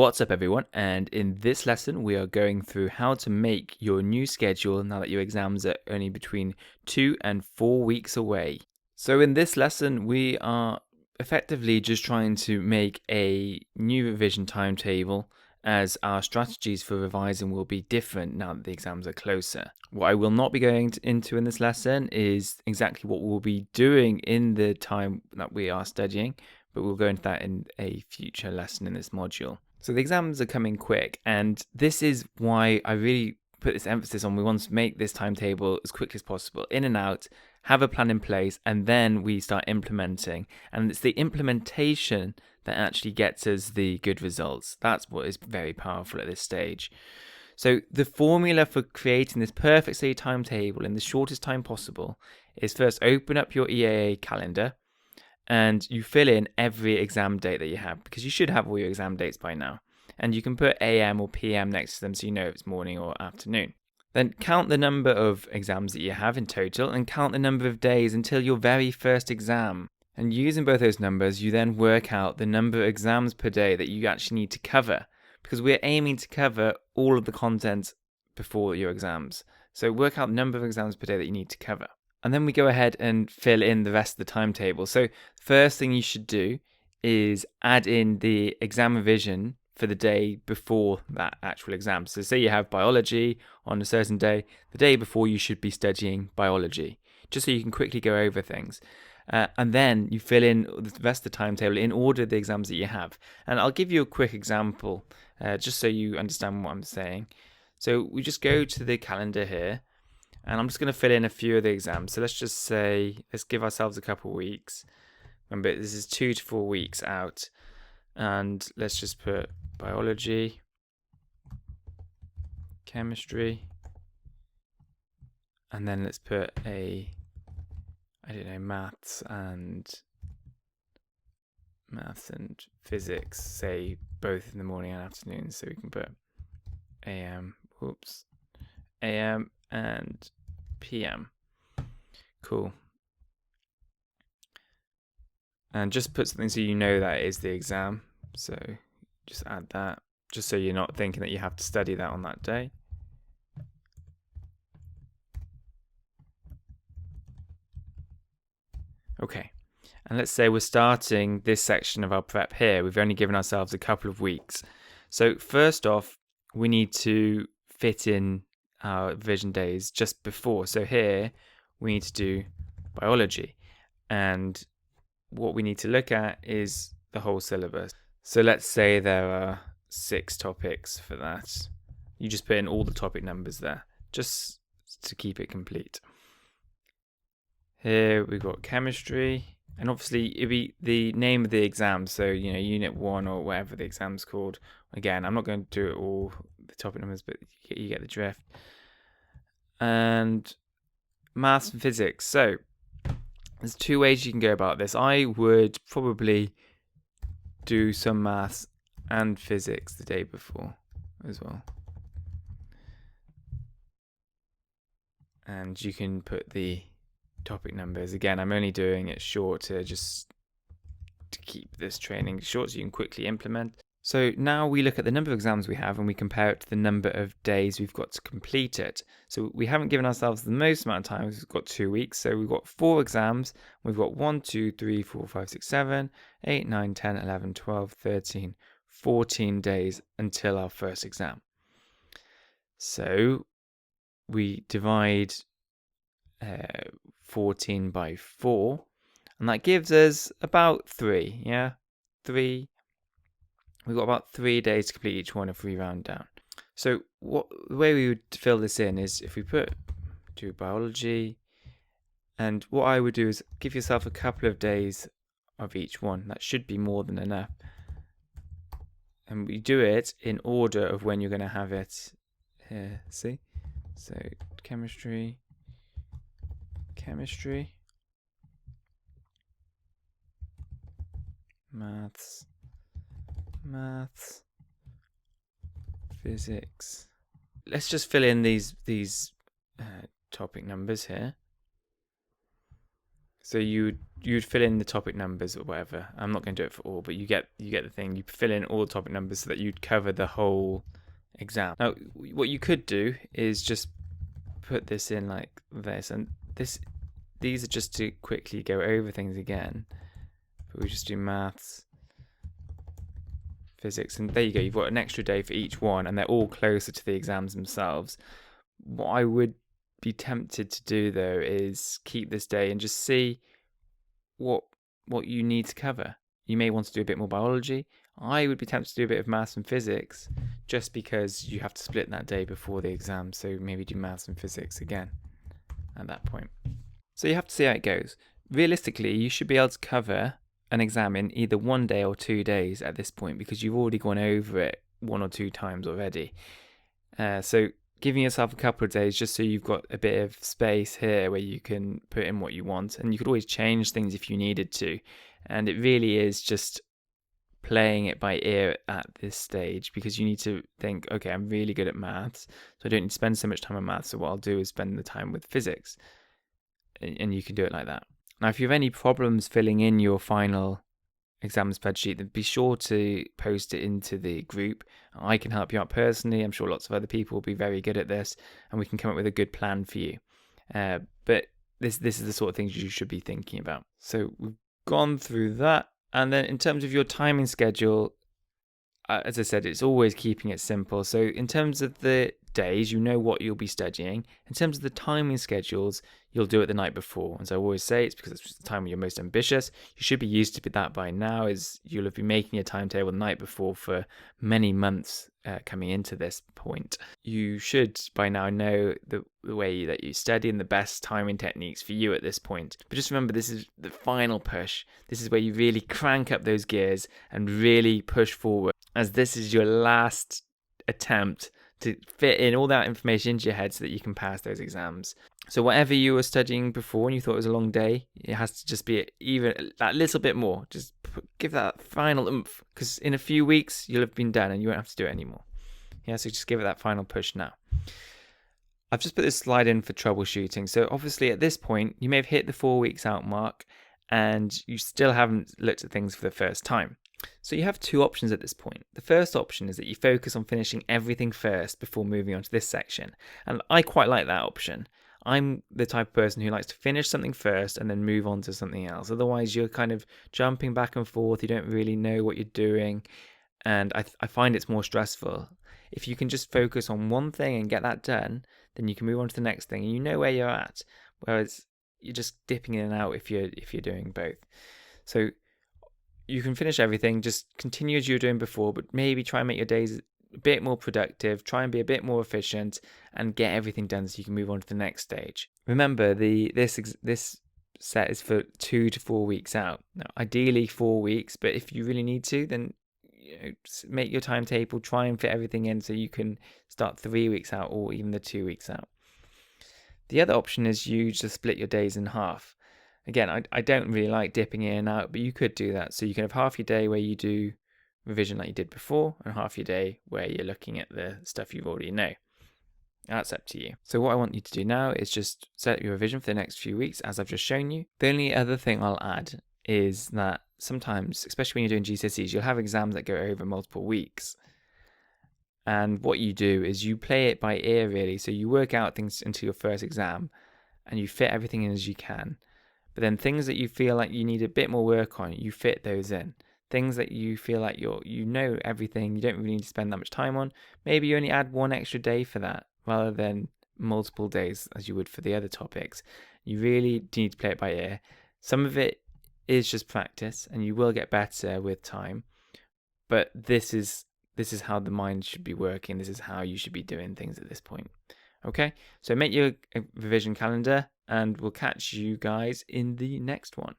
What's up everyone, and in this lesson we are going through how to make your new schedule now that your exams are only between 2 and 4 weeks away. So in this lesson we are effectively just trying to make a new revision timetable, as our strategies for revising will be different now that the exams are closer. What I will not be going into in this lesson is exactly what we'll be doing in the time that we are studying, but we'll go into that in a future lesson in this module. So the exams are coming quick, and this is why I really put this emphasis on we want to make this timetable as quickly as possible, in and out, have a plan in place, and then we start implementing. And it's the implementation that actually gets us the good results. That's what is very powerful at this stage. So the formula for creating this perfect study timetable in the shortest time possible is first open up your EAA calendar, and you fill in every exam date that you have, because you should have all your exam dates by now. And you can put AM or PM next to them so you know if it's morning or afternoon. Then count the number of exams that you have in total and count the number of days until your very first exam. And using both those numbers, you then work out the number of exams per day that you actually need to cover, because we're aiming to cover all of the content before your exams. So work out the number of exams per day that you need to cover. And then we go ahead and fill in the rest of the timetable. So first thing you should do is add in the exam revision for the day before that actual exam. So say you have biology on a certain day, the day before you should be studying biology, just so you can quickly go over things. And then you fill in the rest of the timetable in order of the exams that you have. And I'll give you a quick example, just so you understand what I'm saying. So we just go to the calendar here, and I'm just going to fill in a few of the exams. So let's just say, let's give ourselves a couple of weeks. Remember, this is 2 to 4 weeks out. And let's just put biology, chemistry, and then let's put maths and physics, say both in the morning and afternoon. So we can put AM and PM. Cool. And just put something so you know that is the exam. So just add that, just so you're not thinking that you have to study that on that day. Okay, and let's say we're starting this section of our prep here. We've only given ourselves a couple of weeks. So first off, we need to fit in our revision days just before. So here we need to do biology, and what we need to look at is the whole syllabus. So let's say there are 6 topics for that. You just put in all the topic numbers there, just to keep it complete. Here we've got chemistry, and obviously it'll be the name of the exam. So, unit 1 or whatever the exam's called. Again, I'm not going to do it all, the topic numbers, but you get the drift. And maths and physics. So there's 2 ways you can go about this. I would probably do some maths and physics the day before as well. And you can put the topic numbers. Again, I'm only doing it short to keep this training short so you can quickly implement. So now we look at the number of exams we have and we compare it to the number of days we've got to complete it. So we haven't given ourselves the most amount of time. We've got 2 weeks. So we've got 4 exams. We've got 1, 2, 3, 4, 5, 6, 7, 8, 9, 10, 11, 12, 13, 14 days until our first exam. So we divide 14 by 4, and that gives us about 3. We've got about 3 days to complete each one if we round down. So the way we would fill this in is if we do biology, and what I would do is give yourself a couple of days of each one. That should be more than enough. And we do it in order of when you're going to have it here. See? So chemistry, maths, physics. Let's just fill in these topic numbers here. So you'd fill in the topic numbers or whatever. I'm not going to do it for all, but you get the thing. You fill in all the topic numbers so that you'd cover the whole exam. Now, what you could do is just put this in like this, and these are just to quickly go over things again. But we just do maths, physics, and there you go. You've got an extra day for each one, and they're all closer to the exams themselves. What I would be tempted to do though is keep this day and just see what you need to cover. You may want to do a bit more biology. I would be tempted to do a bit of maths and physics just because you have to split that day before the exam. So maybe do maths and physics again at that point. So you have to see how it goes. Realistically, you should be able to cover an exam in either 1 day or 2 days at this point because you've already gone over it 1 or 2 times already. So giving yourself a couple of days just so you've got a bit of space here where you can put in what you want, and you could always change things if you needed to. And it really is just playing it by ear at this stage because you need to think, okay, I'm really good at maths, so I don't need to spend so much time on maths. So what I'll do is spend the time with physics, and you can do it like that. Now, if you have any problems filling in your final exam spreadsheet, then be sure to post it into the group. I can help you out personally. I'm sure lots of other people will be very good at this, and we can come up with a good plan for you. But this is the sort of things you should be thinking about. So we've gone through that, and then in terms of your timing schedule, as I said, it's always keeping it simple. So in terms of the days, you know what you'll be studying. In terms of the timing schedules, you'll do it the night before. And so I always say it's because it's the time when you're most ambitious. You should be used to that by now, as you'll have been making a timetable the night before for many months coming into this point. You should by now know the way that you study and the best timing techniques for you at this point. But just remember, this is the final push. This is where you really crank up those gears and really push forward, as this is your last attempt to fit in all that information into your head so that you can pass those exams. So whatever you were studying before and you thought it was a long day, it has to just be even that little bit more. Just give that final oomph, because in a few weeks you'll have been done and you won't have to do it anymore. Yeah, so just give it that final push now. I've just put this slide in for troubleshooting. So obviously at this point, you may have hit the 4 weeks out mark and you still haven't looked at things for the first time. So you have 2 options at this point. The first option is that you focus on finishing everything first before moving on to this section. And I quite like that option. I'm the type of person who likes to finish something first and then move on to something else. Otherwise, you're kind of jumping back and forth. You don't really know what you're doing. And I find it's more stressful. If you can just focus on one thing and get that done, then you can move on to the next thing and you know where you're at. Whereas you're just dipping in and out if you're doing both. So you can finish everything, just continue as you were doing before, but maybe try and make your days a bit more productive, try and be a bit more efficient, and get everything done so you can move on to the next stage. Remember, this set is for 2 to 4 weeks out. Now, ideally 4 weeks, but if you really need to, then make your timetable, try and fit everything in so you can start 3 weeks out or even the 2 weeks out. The other option is you just split your days in half. Again, I don't really like dipping in and out, but you could do that. So you can have half your day where you do revision like you did before, and half your day where you're looking at the stuff you already know. That's up to you. So what I want you to do now is just set up your revision for the next few weeks, as I've just shown you. The only other thing I'll add is that sometimes, especially when you're doing GCSEs, you'll have exams that go over multiple weeks. And what you do is you play it by ear, really. So you work out things into your first exam and you fit everything in as you can. But then things that you feel like you need a bit more work on, you fit those in. Things that you feel like you know everything, you don't really need to spend that much time on, maybe you only add 1 extra day for that rather than multiple days as you would for the other topics. You really need to play it by ear. Some of it is just practice and you will get better with time. But this is how the mind should be working. This is how you should be doing things at this point. Okay, so make your revision calendar and we'll catch you guys in the next one.